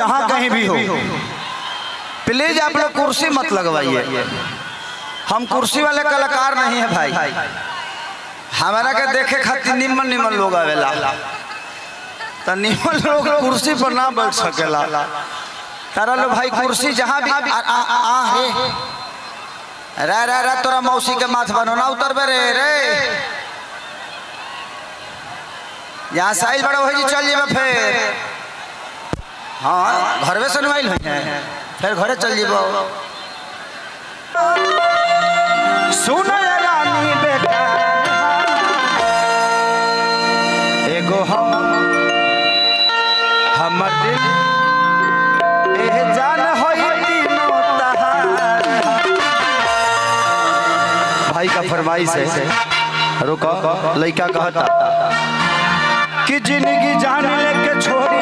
जहां कहीं भी हो, प्लीज आप लोग कुर्सी मत लगवाइए। हम कुर्सी वाले कलाकार नहीं है भाई, हमारा के देखे खातिर निमन निमन लोग आवेला, तो निमन लोग कुर्सी पर ना बैठ सकेला। तारा लो भाई कुर्सी जहां भी रे रे रे तोरा मौसी के माथ बनो ना उतरबे रे रे, यहाँ साइल बड़ा हो चल जेबे फिर। हाँ घर में सुनवाइल हो फिर घरे चल जेबो। सुन रानी बेटा एगो हमर दिल एह जान होई तीनों तहार। भाई का फरमाइश है, रुको लइका कहता कि जिंदगी जान लेके छोड़